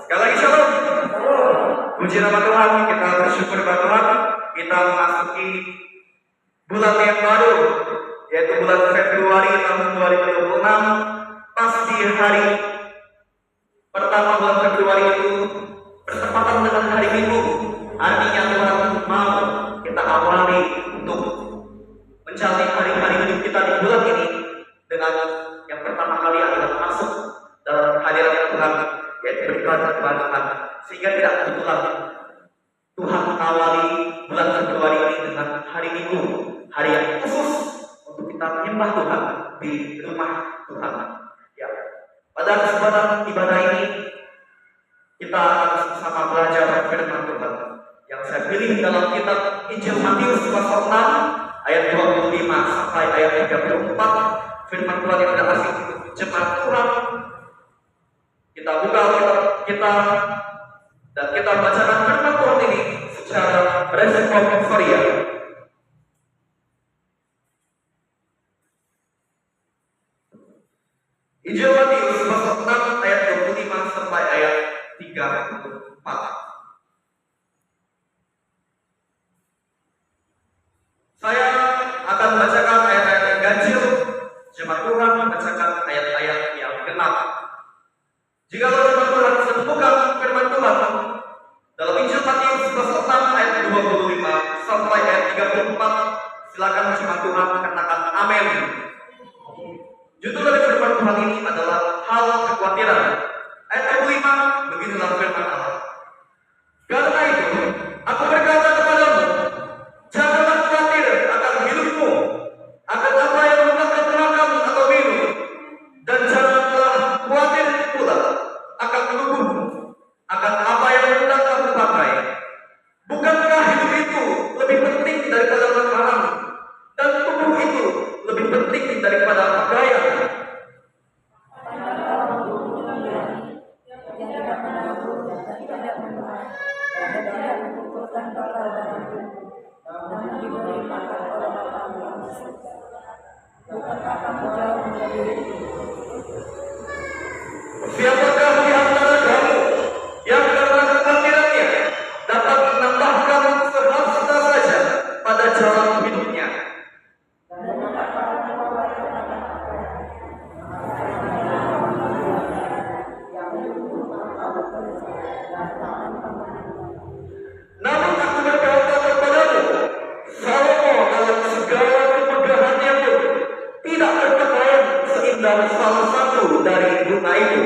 Sekali lagi shalom. Puji nama Tuhan, kita bersyukur kepada Tuhan. Kita memasuki bulan yang baru, yaitu bulan Februari tahun 2026. Pas di hari pertama bulan Februari itu bertepatan dengan hari Minggu. Artinya Tuhan mau kita awali untuk mencari hari-hari hidup kita di bulan ini dengan yang pertama kali adalah masuk dalam hadirat Tuhan, yaitu beribadah kepada Tuhan. Sehingga tidak kebetulan Tuhan mengawali bulan Februari ini dengan hari Minggu, hari yang khusus untuk kita menyembah Tuhan di rumah Tuhan. Ya. Pada kesempatan ibadah ini kita akan sama-sama belajar firman Tuhan yang saya pilih dalam kitab Injil Matius pasal 6 ayat 25 sampai ayat 34. Firman Tuhan yang berasal dari jemaat Tuhan. Kita buka Alkitab kita dan kita bacakan firman Tuhan ini secara responsoria. Injil Matius pasal 6 ayat 25 sampai ayat 34. Saya akan bacakan ayat-ayat yang ganjil, jemaat Tuhan membacakan ayat-ayat yang genap. Jika jemaat Tuhan menemukan firman Tuhan dalam Injil Matius pasal 6 ayat 25 sampai ayat 34, silakan jemaat Tuhan katakan amin. Judul dari firman Tuhan ini adalah hal kekhawatiran. Ayat 25, beginilah firman Allah. Karena itu, aku berkata kepadamu, janganlah khawatir akan hidupmu, akan apa yang hendak kau makan atau minum, dan janganlah khawatir pula akan tubuhmu, akan apa yang hendak kamu pakai. Bukankah hidup itu lebih penting daripada makanan, dan tubuh itu lebih penting daripada pakaian? Siapakah di antara kamu yang karena kekhawatirannya dapat menambahkan sehasta saja pada jalan hidupnya? Namun aku berkata kepadamu, Salomo dalam segala kemegahannya pun tidak berpakaian seindah salah satu dari bunga itu.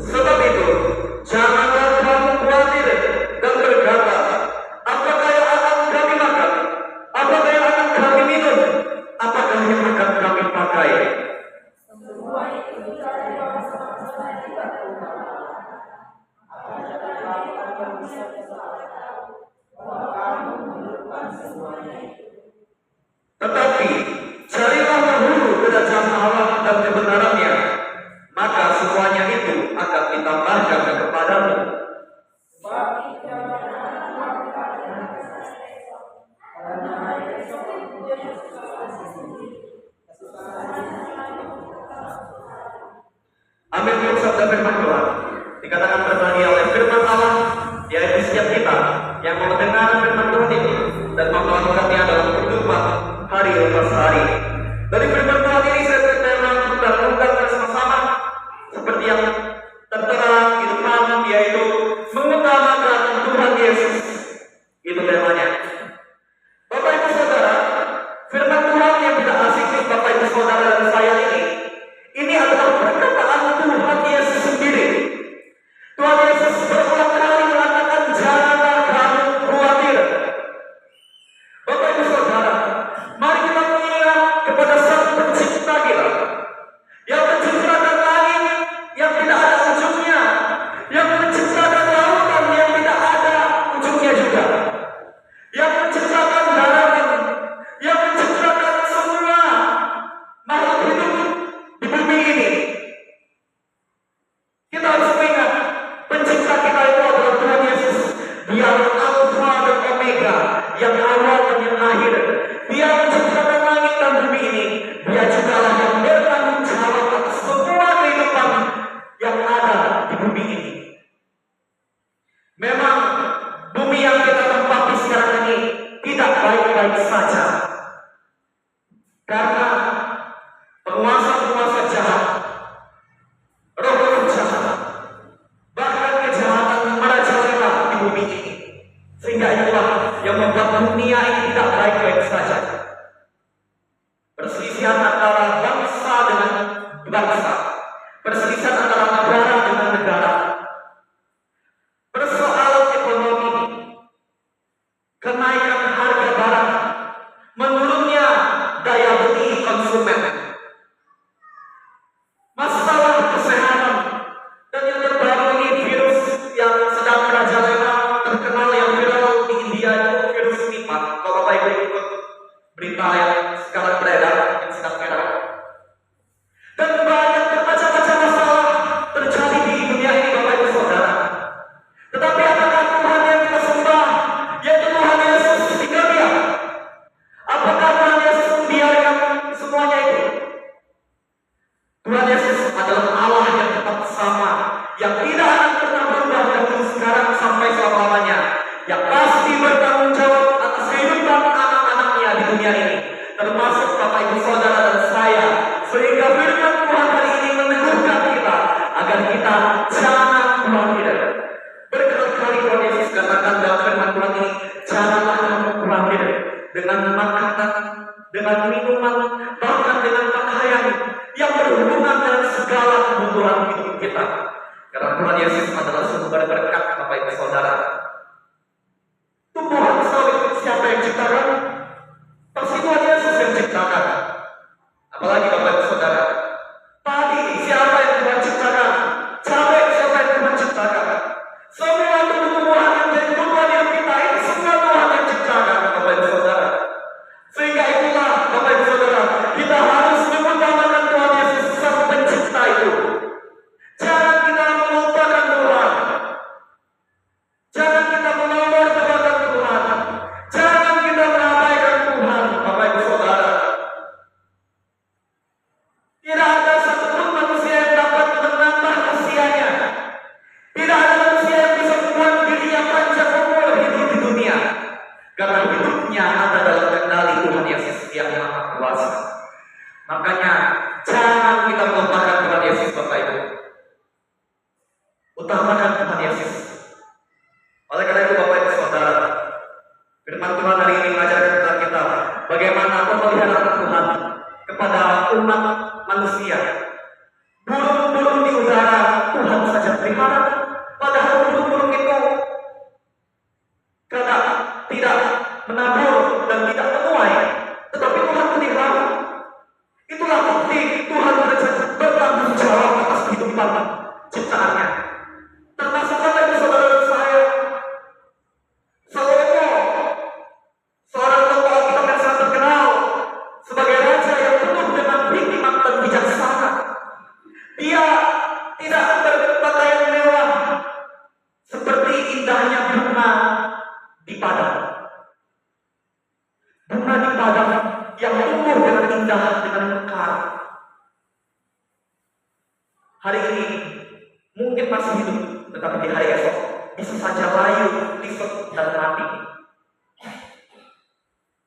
Sebab itu, janganlah kamu khawatir dan berkata, apakah yang akan kami makan? Apakah yang akan kami minum? Apakah yang akan kami pakai? Tetapi carilah dahulu kerajaan Allah dan kebenarannya, maka semuanya itu akan ditambahkan kepadamu. Amin. Sabda firman Tuhan. perselisihan antara negara dengan negara, persoalan ekonomi, kenaikan harga barang, menurunnya daya beli konsumen, masalah kesehatan, dan yang terbaru ini virus yang sedang merajalela terkenal yang viral di India itu virus Nipah. Kalau Bapak Ibu ikut berita yang sekarang beredar yang sedang viral, dan banyak bermacam-macam masalah terjadi di dunia ini Bapak Ibu Saudara. Tetapi apakah Tuhan yang kita sembah, yaitu Tuhan Yesus, tinggal diam? Apakah Tuhan Yesus membiarkan semuanya itu? Tuhan Yesus adalah Allah yang tetap sama, yang tidak akan pernah berubah dahulu, sekarang sampai selama-lamanya, yang pasti bertanggung jawab atas kehidupan anak-anaknya di dunia ini, termasuk Bapak Ibu Saudara dan saya. Sehingga firman Tuhan hari ini meneguhkan kita agar kita jangan khawatir. Berkali-kali Tuhan Yesus katakan dalam firman Tuhan ini, janganlah kamu khawatir dengan makanan, dengan minuman, bahkan dengan pakaian yang berhubungan dengan segala kebutuhan hidup kita. Karena Tuhan Yesus adalah sumber berkat Bapak Ibu Saudara. Tumbuhan sawit siapa yang ciptakan? Pasti Tuhan Yesus yang ciptakan. Apalagi Bapak Ibu Saudara, padi siapa yang Tuhan ciptakan? Cabai siapa yang Tuhan ciptakan? Semua tumbuhan yang jadi kebutuhan hidup kita ini semua Tuhan yang ciptakan Bapak Ibu Saudara. Sehingga itulah Bapak Ibu Saudara, kita harus mengutamakan Tuhan Yesus sang pencipta itu. Jangan kita melupakan Tuhan. Jangan kita menomorduakan Tuhan. Jangan kita mengabaikan Tuhan Bapak Ibu Saudara. Tidak ada satupun manusia yang dapat menambah usianya. Tidak ada manusia yang bisa membuat dirinya panjang umur hidup di dunia. Karena hidupnya ada dalam kendali Tuhan Yesus yang Maha Kuasa. Makanya jangan kita melupakan Tuhan Yesus Bapak Ibu. Utamakan Tuhan Yesus. Oleh karena itu Bapak Ibu Saudara, firman Tuhan hari ini mengajarkan kepada kita bagaimana pemeliharaan Tuhan kepada umat manusia. Burung-burung di udara Tuhan saja pelihara, padahal burung-burung itu kadang tidak menabur dan tidak menuai, tetapi Tuhan pelihara. Itulah bukti Tuhan bertanggung jawab atas kehidupan ciptaannya. Termasuk Bapak Ibu Saudara dan saya. Salomo, seorang tokoh Alkitab yang sangat terkenal sebagai raja yang penuh dengan hikmat dan bijaksana. Dia tidak berpakaian mewah seperti indahnya bunga di padang. Bunga di padang yang tumbuh dengan indah, dengan mekar. Hari ini mungkin masih hidup, tetapi di hari esok bisa saja layu, lisut, dan mati.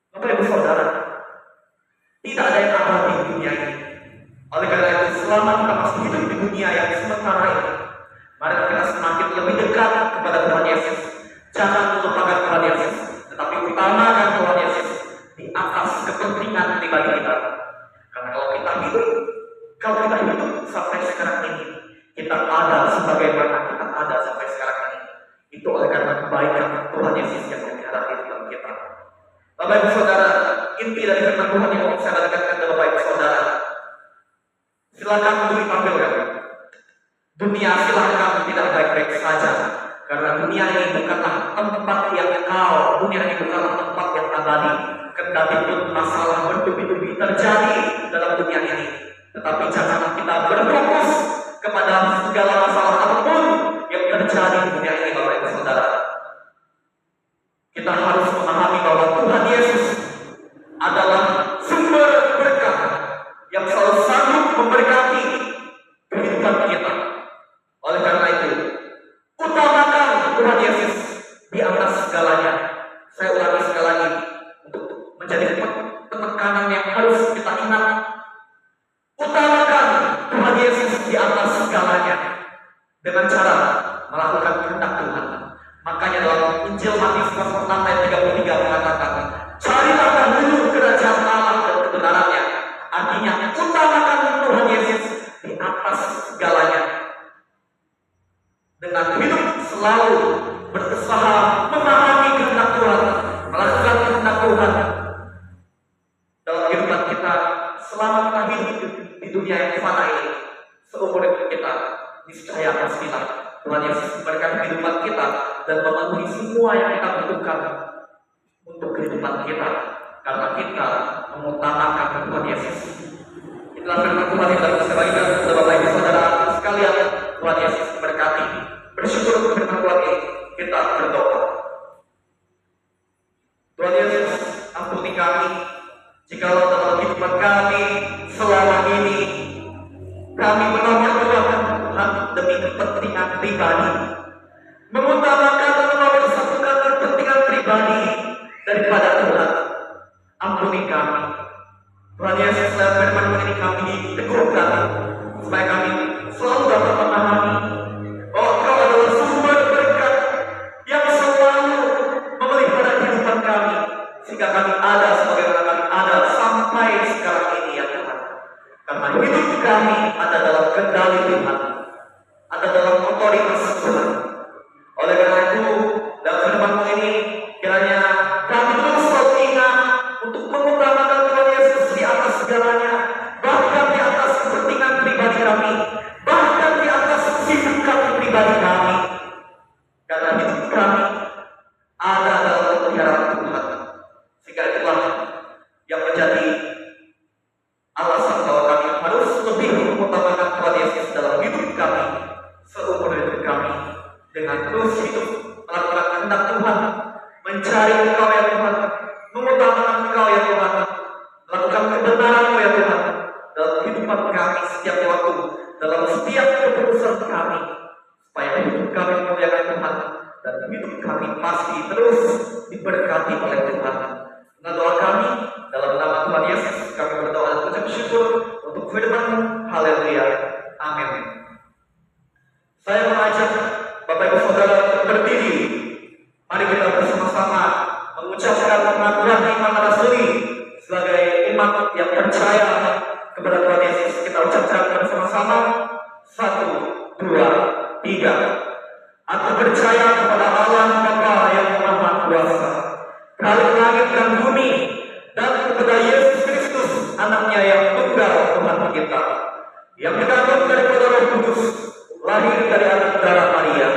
Bapak Ibu Saudara, tidak ada yang abadi di dunia ini. Oleh karena itu, selama kita masih hidup di dunia yang sementara ini, mari kita semakin lebih dekat kepada Tuhan Yesus. Jangan melupakan Tuhan Yesus, tetapi utamakan Tuhan Yesus di atas kepentingan pribadi kita. Karena kalau kita hidup sampai sekarang ini, kita ada sebagaimana kita ada sampai sekarang ini, itu oleh karena kebaikan Tuhan Yesus yang memelihara di dalam kita. Bapak Ibu Saudara, inti dari firman Tuhan yang mau saya katakan kepada Bapak Ibu Saudara, silakan untuk ditampilkan. Dunia silakan tidak baik-baik saja, karena dunia ini bukanlah tempat yang kekal, dunia ini bukanlah tempat yang abadi. Kendati pun masalah bertubi-tubi terjadi dalam dunia ini, tetapi jangan kita berfokus kepada segala masalah apapun yang terjadi di dunia ini Bapak Ibu Saudara. Kita harus memahami bahwa Tuhan Yesus adalah sumber berkat yang selalu sanggup memberkati kehidupan kita. Oleh karena itu, utamakan Tuhan Yesus di atas segalanya. Saya ulangi sekali lagi, untuk menjadi penekanan yang harus kita ingat. Utamakan Tuhan Yesus di atas segalanya dengan cara melakukan kehendak Tuhan. Makanya dalam Injil Matius pasal 6 ayat 33 mengatakan, carilah dahulu kerajaan Allah dan kebenarannya. Artinya utamakan Tuhan Yesus di atas segala hidup kita. Niscaya pastilah Tuhan Yesus memberkati kehidupan kita dan memenuhi semua yang kita butuhkan untuk kehidupan kita, karena kita mengutamakan Tuhan Yesus. Itulah firman Tuhan yang dapat saya bagikan kepada Bapak Ibu Saudara sekalian. Tuhan Yesus memberkati. Bersyukur untuk firman Tuhan ini, kita berdoa. Tuhan Yesus, ampuni kami jikalau dalam kehidupan kami selama ini kami menomorduakan Tuhan demi kepentingan pribadi, mengutamakan dan menomorsatukan kepentingan pribadi daripada Tuhan. Ampuni kami. Tuhan Yesus, lewat firman ini kami diteguhkan supaya kami selalu dapat memahami bahwa Engkau adalah sumber berkat yang selalu memelihara kehidupan kami, sehingga kami ada sebagaimana kami ada sampai sekarang ini, ya Tuhan. Karena hidup kami ada dalam kendali Tuhan, ada dalam otoritas Tuhan. Oleh karena itu, dalam firman-Mu ini kiranya kami terus selalu ingat untuk mengutamakan Tuhan Yesus di atas segalanya, bahkan di atas kepentingan pribadi kami, bahkan di atas kesibukan pribadi kami. Karena hidup kami ada dalam pemeliharaan Tuhan. Sehingga itulah yang menjadi alasan bahwa kami harus lebih mengutamakan Tuhan Yesus dalam hidup kami seumur hidup kami, dengan terus hidup melakukan kehendak Tuhan, mencari Engkau ya Tuhan, mengutamakan Engkau ya Tuhan, melakukan kebenaran-Mu ya Tuhan dalam kehidupan kami setiap waktu, dalam setiap keputusan kami, supaya hidup kami memuliakan Tuhan dan hidup kami pasti terus diberkati oleh Tuhan. Dengan doa kami dalam nama Tuhan Yesus kami berdoa dan mengucap syukur untuk firman-Mu. Haleluya. Amin. Saya mengajak Bapak Ibu Saudara untuk berdiri. Mari kita bersama-sama mengucapkan pengakuan iman rasuli sebagai umat yang percaya kepada Tuhan Yesus. Kita ucapkan bersama-sama. 1, 2, 3. Aku percaya kepada Allah Bapa yang Maha Kuasa, Khalik langit dan bumi, dan kepada Yesus Kristus, Anaknya yang tunggal Tuhan kita, yang dikandung daripada Roh Kudus, lahir dari anak darah Maria,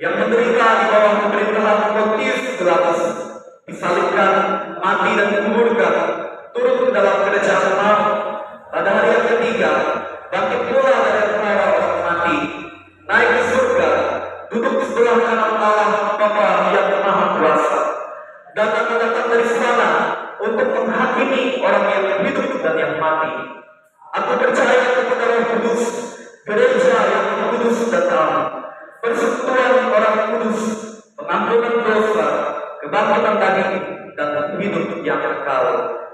yang menderita di bawah pemerintahan Pontius Pilatus, disalibkan, mati dan dikuburkan, turun dalam kerajaan maut, pada hari yang ketiga bangkit pula dari antara orang mati, naik ke surga, duduk di sebelah kanan Allah Bapa yang Maha Kuasa, dan akan datang dari sana untuk menghakimi orang yang hidup dan yang mati. Aku percaya kepada Roh Kudus, gereja yang kudus dan damai, persekutuan orang kudus, pengampunan dosa, kebangkitan daging, dan hidup yang kekal.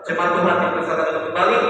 Jemaat Tuhan yang bersatu kembali.